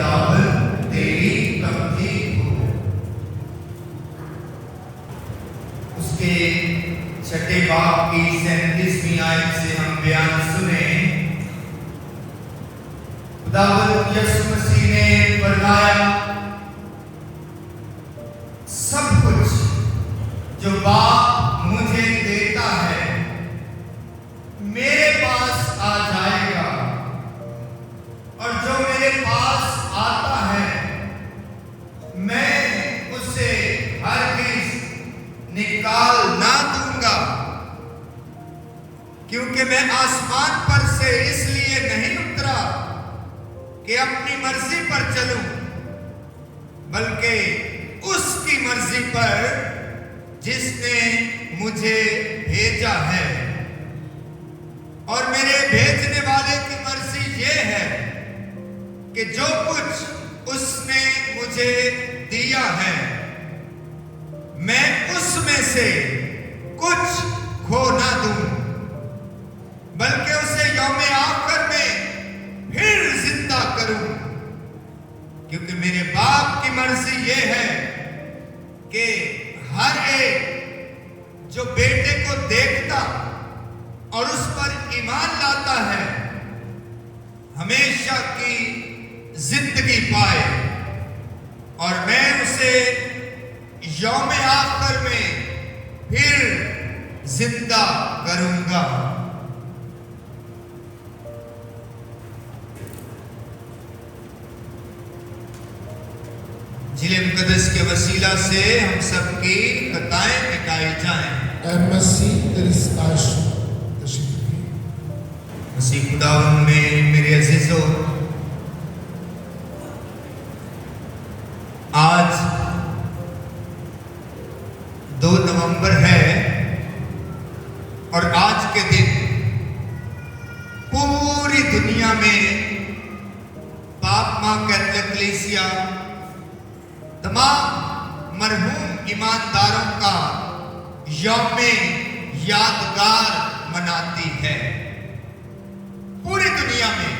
खुदावंद तेरी कब्ज़ी हो। उसके छठे बाब की 37वीं आयत से हम बयान सुने। खुदावंद यीशु मसीह ने फरमाया, सब कुछ जो बाप मुझे देता है मेरे पास आ जाएगा, और जो मेरे पास आता है मैं उसे हरगिज़ निकाल ना दूंगा। क्योंकि मैं आसमान पर से इसलिए नहीं उतरा कि अपनी मर्जी पर चलूं, बल्कि उसकी मर्जी पर जिसने मुझे भेजा है। और मेरे भेजने वाले की मर्जी ये है कि जो कुछ उसने मुझे दिया है मैं उसमें से कुछ खो ना दूं, बल्कि उसे यौम आखिर में फिर जिंदा करूं। क्योंकि मेरे बाप की मर्जी ये है कि हर एक जो बेटे को देखता और उस पर ईमान लाता है हमेशा की जिंदगी पाए, और मैं उसे यौम आखिर में फिर जिंदा करूंगा। जिले मुकद्दस के वसीला से हम सबकी खताएं मिटाई जाएं। मसीह तेरी सताइश मसीह खुदावंद में मेरे अजीजों, आज 2 नवंबर है, और आज के दिन पूरी दुनिया में पाक मां कैथोलिक कलीसिया तमाम मरहूम ईमानदारों का यौम यादगार मनाती है। पूरी दुनिया में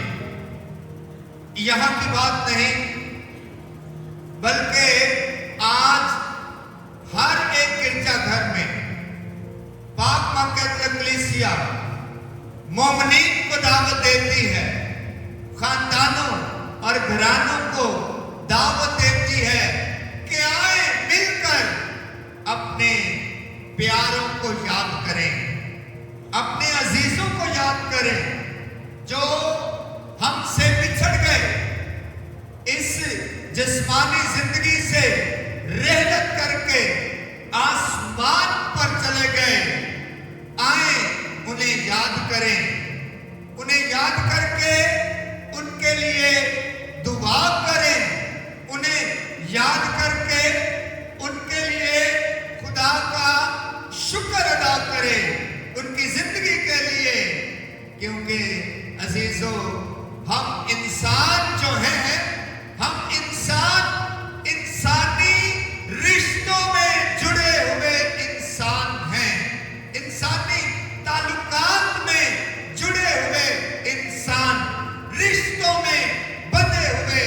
यहाँ की बात नहीं, बल्कि आज हर एक गिरजाघर में पाक मां कैथोलिक कलीसिया मोमिनीन को दावत देती है, खानदानों और घरानों को दावत देती है कि आए मिलकर अपने प्यारों को याद करें, अपने अजीजों को याद करें जो हमसे बिछड़ गए, इस जिस्मानी जिंदगी से रहलत करके आसमान पर चले गए। आए उन्हें याद करें, उन्हें याद करके उनके लिए दुआ करें, उन्हें याद करके उनके लिए खुदा का शुक्र अदा करें उनकी जिंदगी के लिए। क्योंकि अजीजों, हम इंसान जो हैं, हम इंसानी रिश्तों में जुड़े हुए इंसान हैं, इंसानी ताल्लुकात में जुड़े हुए इंसान, रिश्तों में बंधे हुए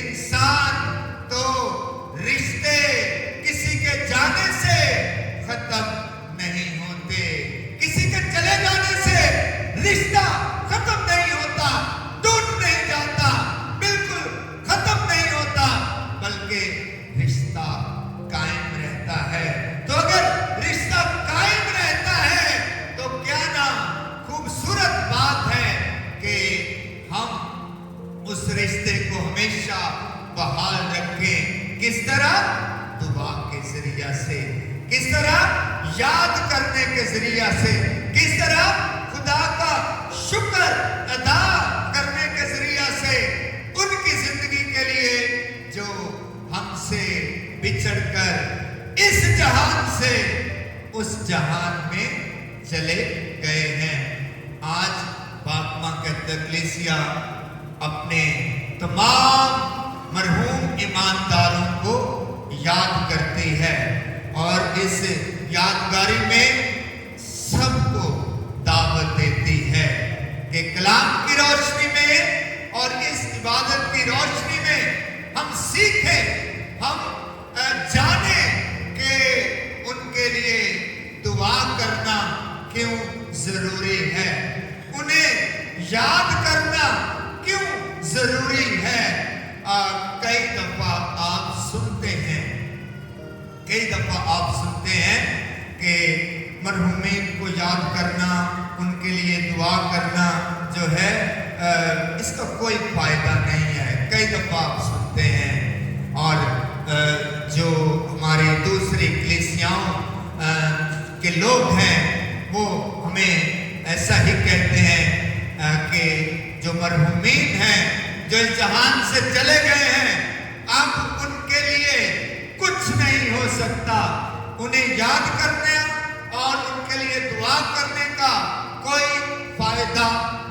इंसान। तो रिश्ते किसी के जाने से खत्म नहीं होते, किसी के चले जाने से रिश्ता खत्म नहीं होता, टूट नहीं जाता, बिल्कुल खत्म नहीं होता, बल्कि रिश्ता कायम रहता है। तो अगर रिश्ता कायम रहता है तो क्या ना खूबसूरत बात है कि हम उस रिश्ते को हमेशा बहाल रखें। किस तरह? दुआ के जरिया से, किस तरह? याद करने के जरिया से, किस तरह? खुदा का शुक्र अदा करने के जरिया से, उनकी जिंदगी के लिए जो हमसे बिछड़कर इस जहान से उस जहान में चले गए हैं। आज पाक मां कैथोलिक कलीसिया अपने तमाम मरहूम ईमानदारों को याद करती है, और इस यादगारी में सबको दावत देती है कि कलाम की रोशनी में और इस इबादत की रोशनी में सीखें, हम जाने कि उनके लिए दुआ करना क्यों जरूरी है, उन्हें याद करना क्यों जरूरी है। कई दफा आप सुनते हैं कि मरहूमीन को याद करना, उनके लिए दुआ करना जो है इसका कोई फायदा नहीं है। कई दफा आप सुनते हैं, और जो हमारी दूसरी कलीसियाओं के लोग हैं वो हमें ऐसा ही कहते हैं कि जो मरहूमीन हैं, जो इस जहान से चले गए हैं, अब उनके लिए कुछ नहीं हो सकता। उन्हें याद करने और उनके लिए दुआ करने का कोई फायदा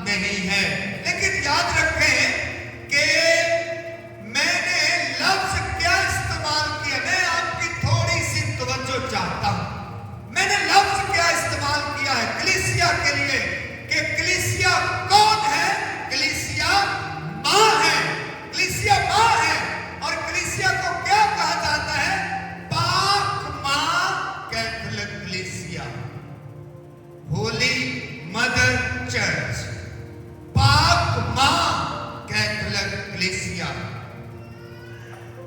नहीं है। लेकिन याद रखें कि मैंने लफ्ज क्या इस्तेमाल किया, मैं आपकी थोड़ी सी तवज्जो चाहता हूं। मैंने लफ्ज क्या इस्तेमाल किया है कलीसिया के लिए, कि कलीसिया कौन है? कलीसिया माँ है, कलीसिया माँ है। और कलीसिया को क्या कहा जाता है? पाक माँ कैथोलिक कलीसिया, होली मदर चर्च, पाक माँ कैथोलिक कलीसिया।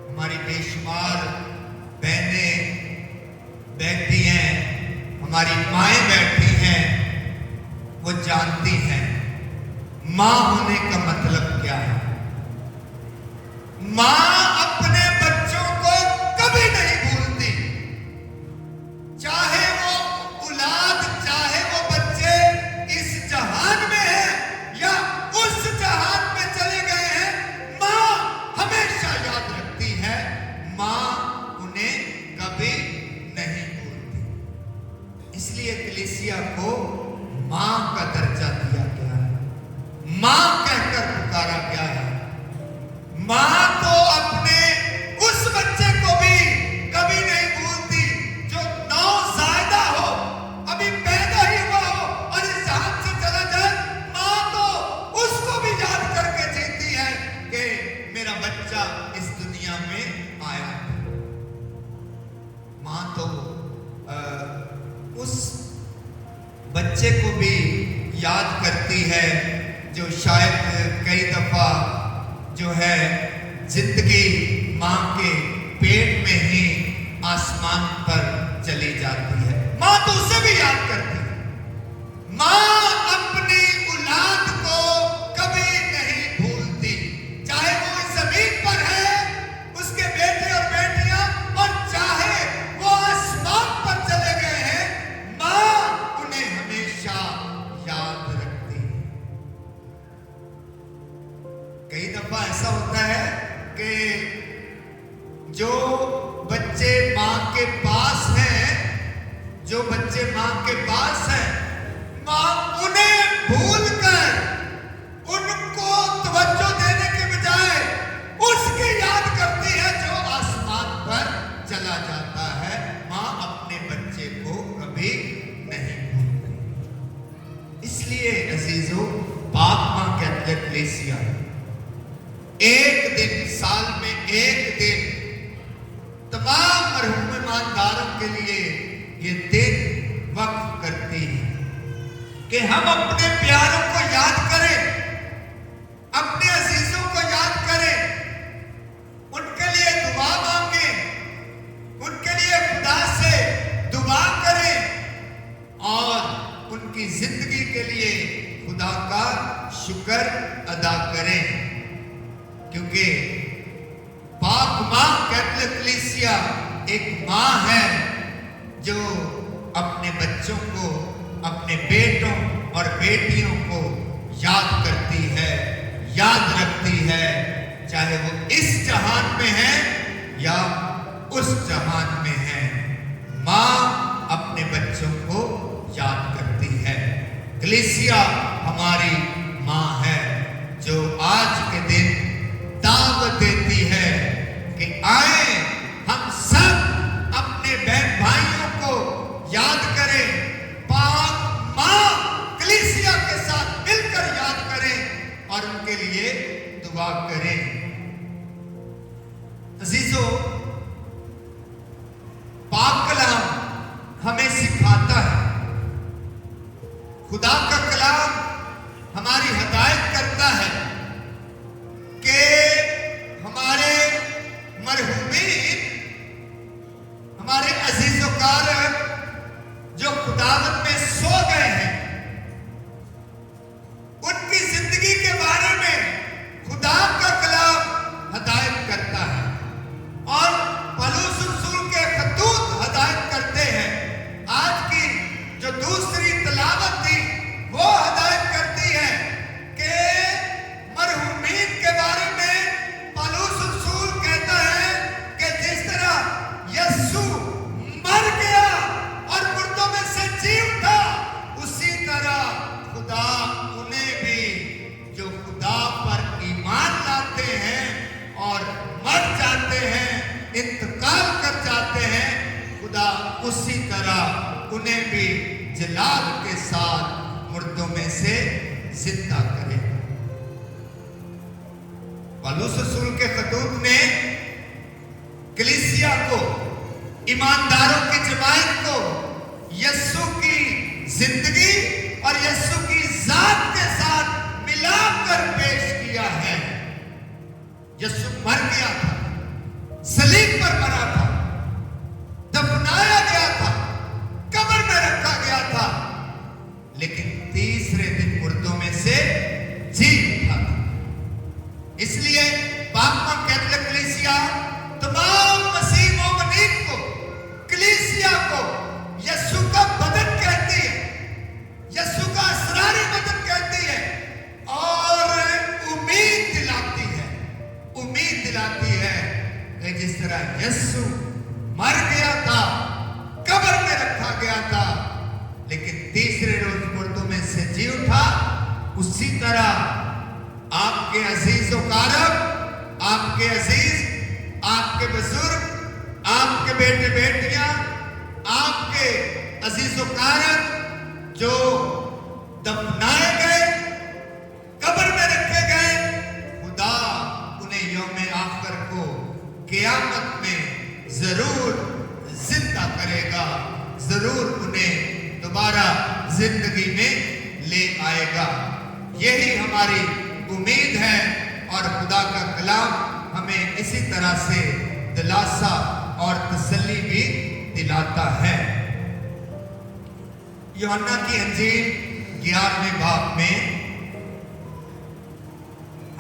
हमारी बेशुमार बहनें बैठी हैं, हमारी माएँ बैठी हैं, वो जानती हैं माँ होने का मतलब क्या है। माँ अपने बच्चों को कभी नहीं भूलती, चाहे वो औलाद, चाहे वो बच्चे इस जहान में हैं या उस जहान में चले गए हैं, माँ हमेशा याद रखती है, माँ उन्हें कभी नहीं भूलती। इसलिए कलीसिया को माँ का दर्जा दिया गया है, माँ कहकर पुकारा गया है। माँ तो अपने उस बच्चे को भी कभी नहीं भूलती जो नौज़ायदा हो, अभी पैदा ही हुआ हो और इस जहान से चला जाए। माँ तो उसको भी याद करके जीती है कि मेरा बच्चा इस दुनिया में आया। माँ तो उस बच्चे को भी याद करती है जो शायद कई दफा जो है जिंदगी माँ के पेट में ही आसमान पर चली जाती है। माँ तो उसे भी याद करती है। माँ अपनी औलाद को कभी नहीं भूलती, चाहे वो इस जमीन पर है, उसके बेटे और बेटियां, और चाहे वो आसमान पर चले गए हैं, माँ उन्हें हमेशा याद रखती है। कई दफा ऐसा होता है कि जो बच्चे माँ के पास हैं, जो बच्चे माँ के पास हैं, माँ उन्हें भूलकर उनको तवज्जो देने के बजाय उसकी याद करती है जो आसमान पर चला जाता है। माँ अपने बच्चे को कभी नहीं भूलती। इसलिए अजीजों, पाक माँ कैथोलिक कलीसिया एक दिन, साल में एक दिन, तमाम मरहूम ईमानदारों के लिए ये दिन वक्फ करती है कि हम अपने प्यारों को याद करें, अपने अजीजों को याद करें, उनके लिए दुआ मांगें, उनके लिए खुदा से दुआ करें और उनकी जिंदगी के लिए खुदा का शुक्र अदा करें। क्योंकि पाक माँ कैथोलिक कलीसिया एक माँ है जो अपने बच्चों को, अपने बेटों और बेटियों को याद करती है, याद रखती है, चाहे वो इस जहान में है या उस जहान में है। माँ अपने बच्चों को याद करती है। कलीसिया हमारी माँ है जो आज के दिन दावत देती है कि आए हम सब अपने बहन भाइयों को याद करें, पाक माँ कलीसिया के साथ मिलकर याद करें और उनके लिए दुआ करें। जो पाक कलाम हमें सिखाता है, खुदा का कलाम हमारी हदायत करता है कि हमारे मरहूमीन, हमारे अजीज़ोकार जो खुदावत में सो गए हैं, उनकी जिंदगी के बारे में खुदा का कलाम हदायत करता है। और पौलुस रसूल के खतूत हदायत करते हैं। आज की जो दूसरी तिलावत थी वो हदायत करती है कि मरहूमीन के बारे में पौलुस रसूल कहता है कि जिस तरह यीशु मर गया और मुर्दों में से जी उठा, उसी तरह खुदा उन्हें भी जो खुदा पर ईमान लाते हैं और मर जाते हैं, इंतकाल कर जाते हैं, खुदा उसी तरह उन्हें भी जलाल के साथ मुर्दों में से जिंदा करे। पौलुस रसूल के खतूत ने कलीसिया को, ईमानदारों की जमात को यीशु की जिंदगी और यीशु की जात के साथ मिलाकर पेश किया है। यीशु मर गया था, सलीब पर मरा था, दफनाया गया था, कब्र में रखा गया था, लेकिन तीसरे दिन मुर्दों में से जी उठा था। इसलिए पाकमा कैथोलिक कलीसिया तमाम मसीह मोमिनीन को, कलीसिया को यीशु का बदन कहती है, यीशु का असरारी बदन कहती है और उम्मीद दिलाती है कि जिस तरह यीशु मर गया था, कब्र में रखा गया था, लेकिन तीसरे रोज मुर्दों में से जी उठा, उसी तरह आपके अजीज व कारब, आपके अजीज, आपके बुजुर्ग, आपके बेटे बेटियां, आपके अजीज व कारब जो दफनाए गए, कब्र में रखे गए, खुदा उन्हें यौम आखिर को क़यामत में जरूर जिंदा करेगा, जरूर उन्हें दोबारा जिंदगी में ले आएगा। यही हमारी उम्मीद है और खुदा का कलाम हमें इसी तरह से दिलासा और तसल्ली भी दिलाता है। यूहन्ना की अंजील 11वें बाब में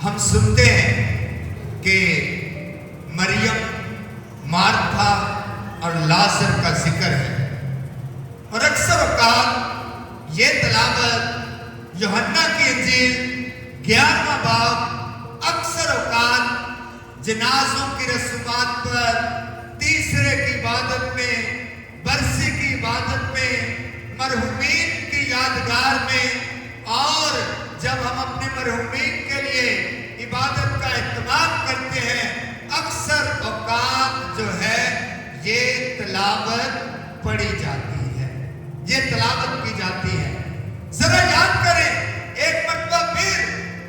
हम सुनते हैं कि मरियम, मार्था और लाजर का जिक्र है। और अक्सर औकात ये तिलावत यूहन्ना की अंजील 11वां बाब अक्सर औकात जनाजों की रस्मात पर, तीसरे की इबादत में, बरसी की इबादत में, मरहूमीन की यादगार में, और जब हम अपने मरहूमीन के लिए इबादत का इत्मीनान करते हैं, अक्सर औकात जो है ये तिलावत पढ़ी जाती है, ये तिलावत की जाती है। जरा याद करें, एक मरतबा फिर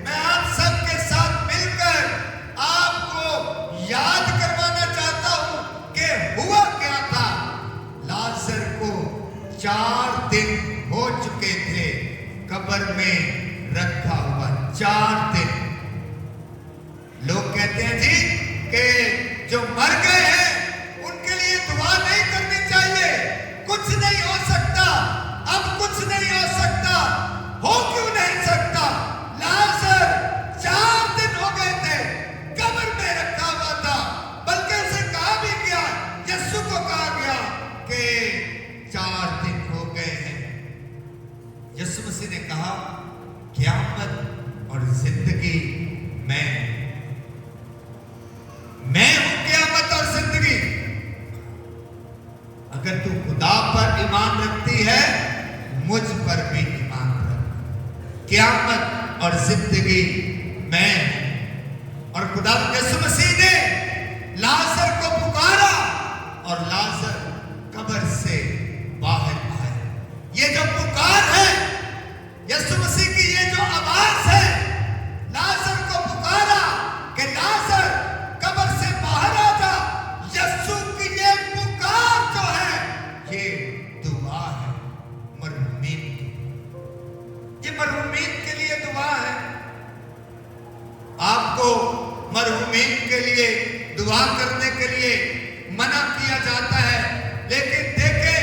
मैं आप सबके साथ मिलकर आपको याद करवाना चाहता हूं कि हुआ क्या था। लाजर को 4 दिन हो चुके थे कब्र में रखा हुआ, 4 दिन। लोग कहते हैं जी कि जो मर गए हैं उनके लिए दुआ नहीं करनी चाहिए, कुछ नहीं हो सकता, अब कुछ नहीं हो सकता। हो क्यों नहीं सकता? लाजर 4 दिन हो गए थे, कब्र में रखा हुआ था, बल्कि उसे कहा भी गया, यीशु को कहा गया कि 4 दिन हो गए हैं। यीशु मसीह ने कहा, क़यामत और जिंदगी मैं हूं, क़यामत और जिंदगी। अगर तू खुदा पर ईमान रखती है, मुझ पर भी ईमान रख। क़यामत और जिंदगी मैं हूं। और खुदा यीशु मसीह ने लाजर को पुकारा और लाजर कब्र से बाहर आया। ये जो पुकार है, यीशु मसीह की ये जो आवाज है, लाजर को पुकारा कि लाजर कब्र से बाहर आ जा, मरहुमीन के लिए दुआ करने के लिए मना किया जाता है। लेकिन देखें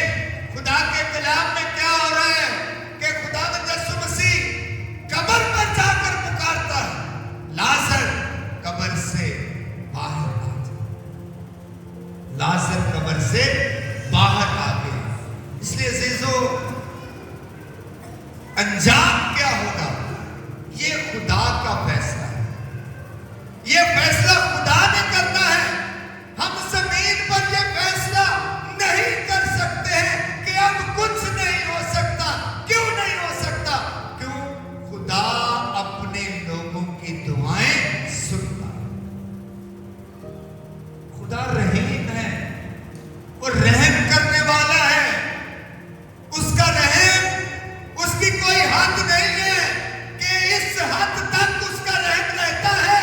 खुदा के कलाम में क्या हो रहा है कि खुदावंद यीशु मसीह कब्र पर जाकर पुकारता है, लाजर कब्र से बाहर आ जा। लाजर कब्र से बाहर आ गया। इसलिए अजीजों, अंजाम क्या होगा ये खुदा का फैसला है। ये फैसला खुदा ने करना है। हम जमीन पर ये फैसला नहीं कर सकते हैं कि अब कुछ नहीं हो सकता। क्यों नहीं हो सकता? क्यों? खुदा अपने लोगों की दुआएं सुनता है। खुदा रहीम है, वो रहम करने वाला है। उसका रहम, उसकी कोई हद नहीं है कि इस हद तक उसका रहम रहता है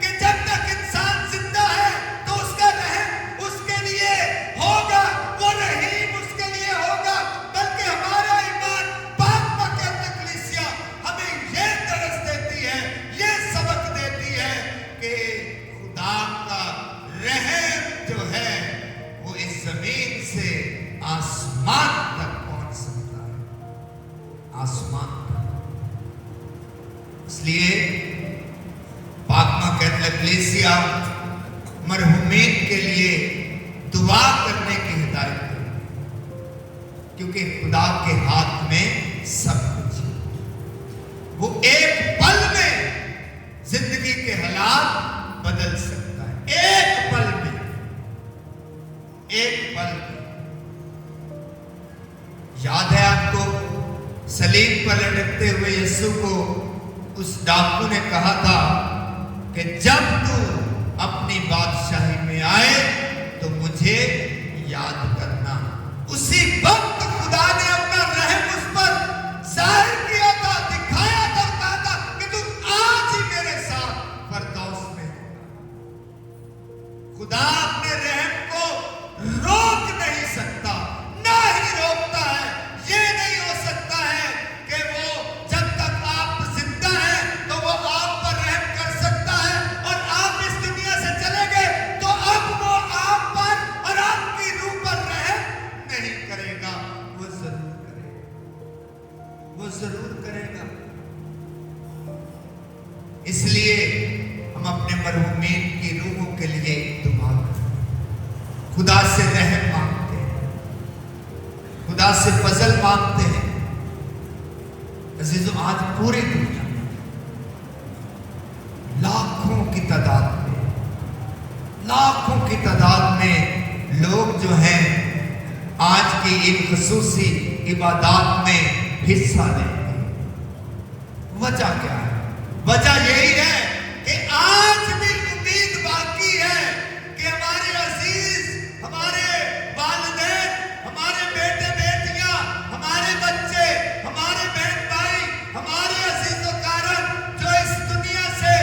कि जब तक इंसान जिंदा है तो उसका रहम उसके लिए होगा, वो रहीम उसके लिए होगा। बल्कि हमारा ईमान पाक मकदस कलीसिया हमें ये दरस देती है, ये सबक देती है कि खुदा का रहम जो है वो इस जमीन से आसमान तक पहुंच सकता है, आसमान तक। इसलिए पाकमा कैथोलिक कलीसिया मरहुमीन के लिए दुआ करने की हिदायत है, क्योंकि खुदा के हाथ में सब कुछ है। वो एक पल में जिंदगी के हालात बदल सकता है। एक पल में, एक पल में। याद है आपको सलीब पर लटकते हुए यीशु को उस डाकू ने कहा था कि जब तू अपनी बादशाही में आए तो मुझे याद करना। उसी वक्त खुदा ने अपना रहम उस पर जाहिर किया था, दिखाया था, कहा था कि तू आज ही मेरे साथ फरदौस में होगा। खुदा अपने रहम को रोक नहीं सकता, ना ही रोकता है। ये नहीं हो सकता है कि वो जब तक आप जिंदा हैं तो वो आप पर रहम कर सकता है, और आप इस दुनिया से चले गए तो अब वो आप पर और आपकी रूह पर रहम नहीं करेगा। वो जरूर करेगा, वो जरूर करेगा। इसलिए हम अपने मरहुमीन की रूहों के लिए दुआ करते हैं, खुदा से रहम मांगते हैं, खुदा से फजल मांगते हैं। अजीजों, आज पूरी दुनिया में लाखों की तादाद में, लाखों की तादाद में लोग जो हैं आज की इन खुसूसी इबादत में हिस्सा लेते हैं। वजह क्या है? वजह यही है कि आज भी उम्मीद बाकी है कि हमारे अजीज, हमारे वालिदैन, हमारे बेटे बेटियां, हमारे बच्चे, हमारे बहन भाई, हमारे अजीजों कारण जो इस दुनिया से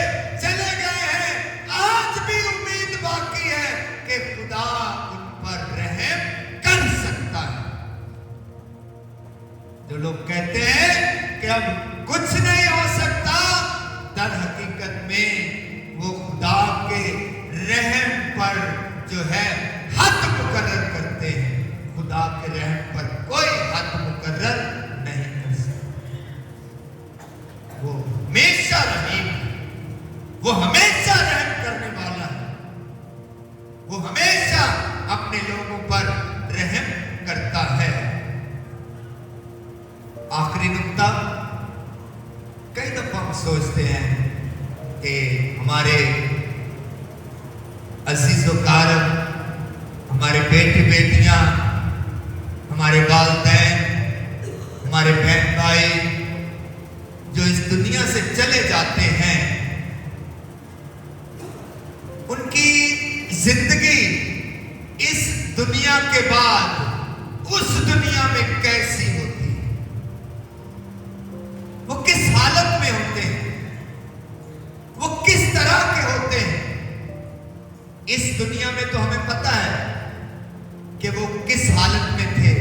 चले गए हैं, आज भी उम्मीद बाकी है कि खुदा उन पर रहम कर सकता है। जो लोग कहते हैं कि अब कुछ नहीं हो सकता, दर हकीकत में वो खुदा के रहम पर जो है हद मुकर्रर करते हैं। खुदा के रहम पर कोई हद मुकर्रर नहीं कर सकता। वो हमेशा रहीम है, वो हमेशा रहम करने वाला है, वो हमेशा अपने लोगों पर रहम करता है। आखिरी नुक्ता, कई दफा हम सोचते हैं कि हमारे अजीज़ों-कारम, हमारे बेटे बेटियां, हमारे वालिदैन, हमारे बहन भाई जो इस दुनिया से चले जाते हैं, उनकी जिंदगी इस दुनिया के बाद उस दुनिया में कैसी होती है, वो किस हालत में होते हैं, वो किस तरह के होते हैं। इस दुनिया में तो हमें पता है कि वो किस हालत में थे,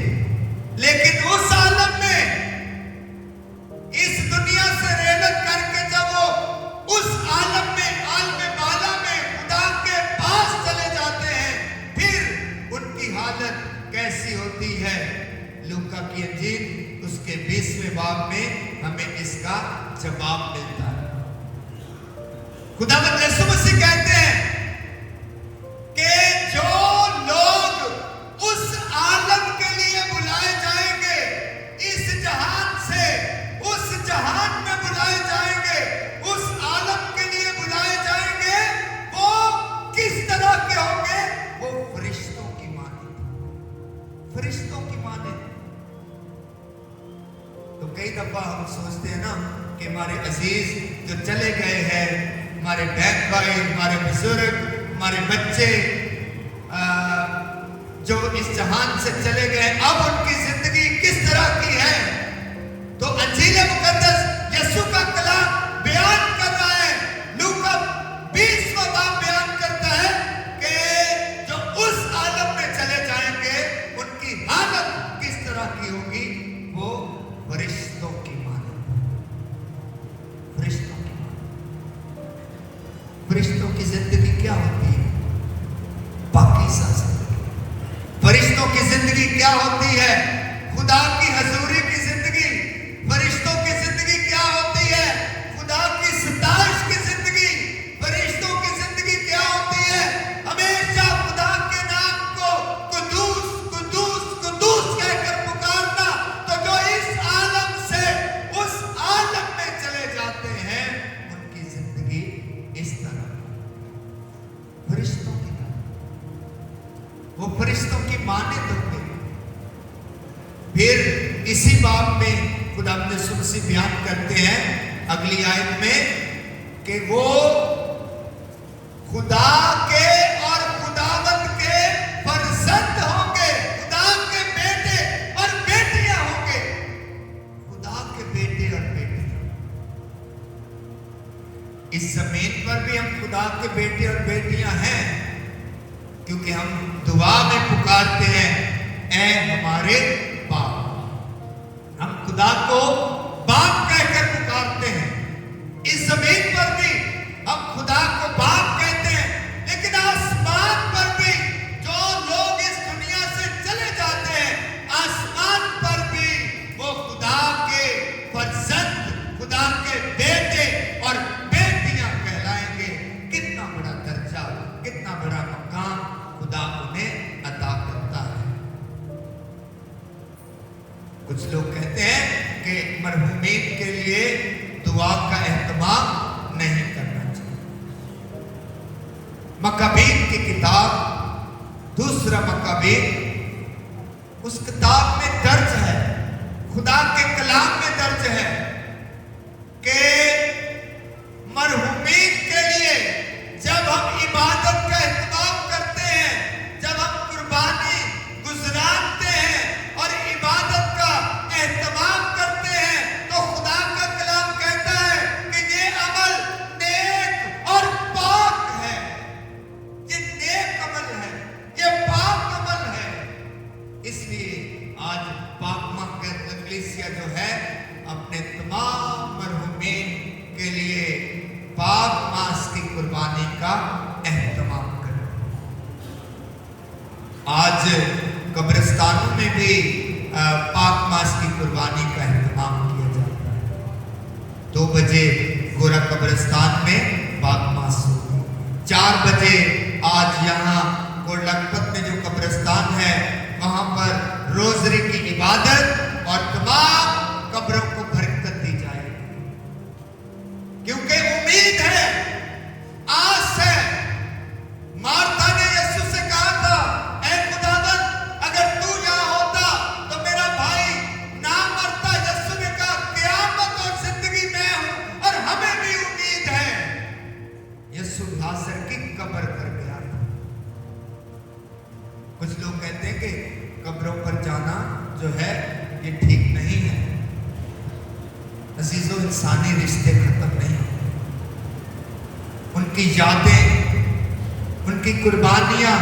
लेकिन उस हालत में इस दुनिया से रेलत करके जब वो उस आलम में, आलम बाला में खुदा खुदावंद यीशु मसीह कहते हैं कि जो लोग उस आलम के लिए बुलाए जाएंगे, इस जहान से उस जहान में बुलाए जाएंगे, उस आलम के लिए बुलाए जाएंगे, वो किस तरह के होंगे? वो फरिश्तों की माने, फरिश्तों की माने। तो कई दफा हम सोचते हैं ना कि हमारे अजीज जो चले गए हैं, हमारे बहन भाई, हमारे बुजुर्ग, हमारे बच्चे जो इस जहान से चले गए, अब उनकी जिंदगी किस तरह की है? तो अंजील मुकद्दस यीशु का कलाम बयान कर रहा है, लूका 20वां बाब बयान करता है कि जो उस आलम में चले जाएंगे, उनकी हालत किस तरह की होगी? वो फरिश्तों की माने, फरिश्तों की माने। फरिश्तों की जिंदगी क्या होती है? पाकीज़ा जिंदगी। फरिश्तों की जिंदगी क्या होती है? खुदा की हजूरी की जिंदगी। फरिश्तों की जिंदगी क्या होती है? खुदा की सताइश की जिंदगी। फरिश्तों की जिंदगी क्या होती है? हमेशा खुदा के नाम को कुदूस कुदूस कुदूस कहकर पुकारना। तो जो इस आलम से उस आलम में चले जाते हैं, उनकी जिंदगी इस तरह, फरिश्तों की तरह। वो फरिश्तों की माने होंगे। फिर इसी बाब में खुदावंद यीशु मसीह बयान करते हैं अगली आयत में कि वो खुदा के और खुदावंद के फर्जंद होंगे, खुदा के बेटे और बेटियां होंगे, खुदा के बेटे और बेटियां। इस जमीन पर भी हम खुदा के बेटे और बेटियां हैं, क्योंकि हम दुआ में पुकारते हैं, ऐ हमारे बाप। हम खुदा को बाप कहकर पुकारते हैं। इस जमीन पर भी हम खुदा को बाप कहते हैं, लेकिन आसमान पर भी जो लोग इस दुनिया से चले जाते हैं, आसमान पर भी वो खुदा के फर्जंद, खुदा के बेटे और बेटियां कहलाएंगे। कितना बड़ा दर्जा, कितना बड़ा मकाम खुदा उन्हें अता करता है। कुछ लोग कहते हैं कि मरहूमीन के लिए दुआ का एहतमाम नहीं करना चाहिए। मकाबीन की किताब, दूसरा मकाबीन, उस किताब में दर्ज है, खुदा के कलाम में दर्ज है कि मरहूमीन के लिए जब हम इबादत का एहतमाम करते हैं, जब हम कुर्बानी गुजराते हैं और इबादत का एहतमाम करते हैं, तो खुदा का कलाम कहता है कि ये अमल नेक और पाक है। ये नेक अमल है, ये पाक अमल है। इसलिए आज पाकमा के कलीसिया जो है, अपने तमाम मरहूमीन के लिए पाक मास की कुर्बानी का एहतमाम करें। आज कब्रिस्तानों में भी पाक मास की कुर्बानी का एहतमाम किया जाता है। 2 बजे गोरा कब्रिस्तान में पाक मास होगी। 4 बजे आज यहाँ लखपत में जो कब्रिस्तान है, वहां पर रोजरी की इबादत और तमाम कब्रों को बरकत दी जाएगी, क्योंकि उम्मीद है, आस है। मार्था ने यीशु से कहा था, ऐ खुदावंद, अगर तू यहाँ होता तो मेरा भाई ना मरता। यीशु ने कहा, क़यामत और जिंदगी मैं हूं और हमें भी उम्मीद है। यीशु नासर की कब्र पर गया था। कुछ लोग कहते हैं कि कब्रों पर जाना जो है ये ठीक नहीं है। अजीजों, इंसानी रिश्ते खत्म नहीं होते। उनकी यादें, उनकी कुर्बानियां,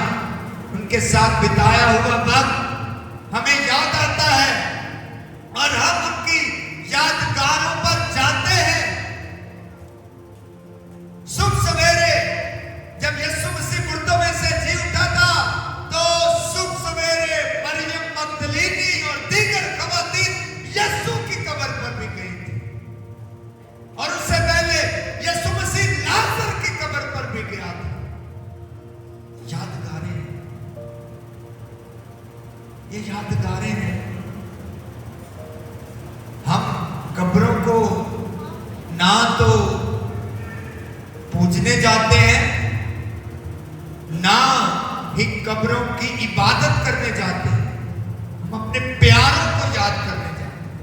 उनके साथ बिताया हुआ वक्त हमें याद आता है और हम उनकी यादगारों पर जाते हैं। सुबह सवेरे जब यीशु मसीह मुर्दों में से जी उठा था, तो सुबह सवेरे मरियम मगदलीनी और दीगर खवातीन यीशु की कब्र पर भी गई थी। और उससे पहले यीशु मसीह लाजर की पूजने जाते हैं, ना ही कब्रों की इबादत करने जाते हैं। हम अपने प्यारों को याद करने जाते हैं,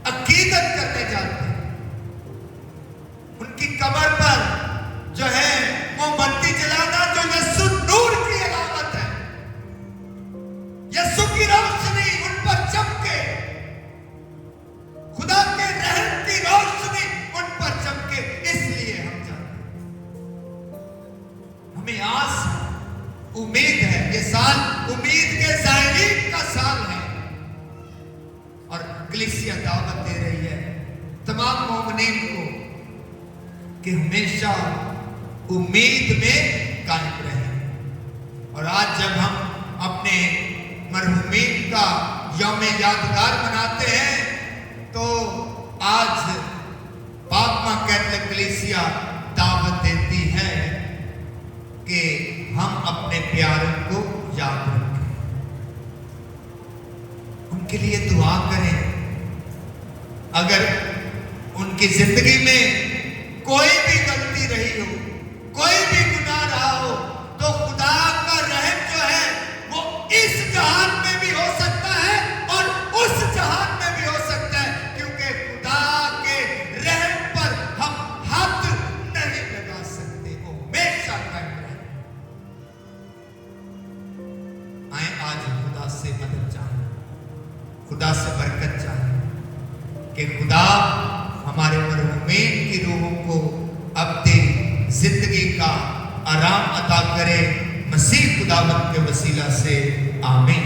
अकीदत करने जाते हैं। उनकी कब्र पर जो है मोमबत्ती जलाना जो यीशु नूर की अलामत है, यीशु की रोशनी उन पर चमके, खुदा के रहम की रोशनी उन पर चमके, इसलिए हम जाते हैं। हमें आस है, उम्मीद है। ये साल उम्मीद के ज़ायरीन का साल है और कलीसिया दावत दे रही है तमाम मोमिनीन को कि हमेशा उम्मीद में कायम रहें। और आज जब हम अपने मरहूमीन का यौम यादगार मनाते हैं, तो आज पाक मां कैथोलिक कलीसिया दावत देती है कि हम अपने प्यारों को याद रखें, उनके लिए दुआ करें। अगर उनकी जिंदगी में कोई भी गलती रही हो, कोई भी गुनाह रहा हो, तो खुदा का रहम जो है वो इस जहान में भी हो सकता है और उस जहान में भी हो सकता है, क्योंकि खुदा के रहम पर हम हाथ नहीं लगा सकते, वो हमेशा कायम रहे। आए आज खुदा से मदद चाहें, खुदा से बरकत चाहें कि खुदा हमारे मरहूमीन की रूहों को अपनी जिंदगी का आराम अता करे। मसीह खुदावंद के वसीला से आमीन।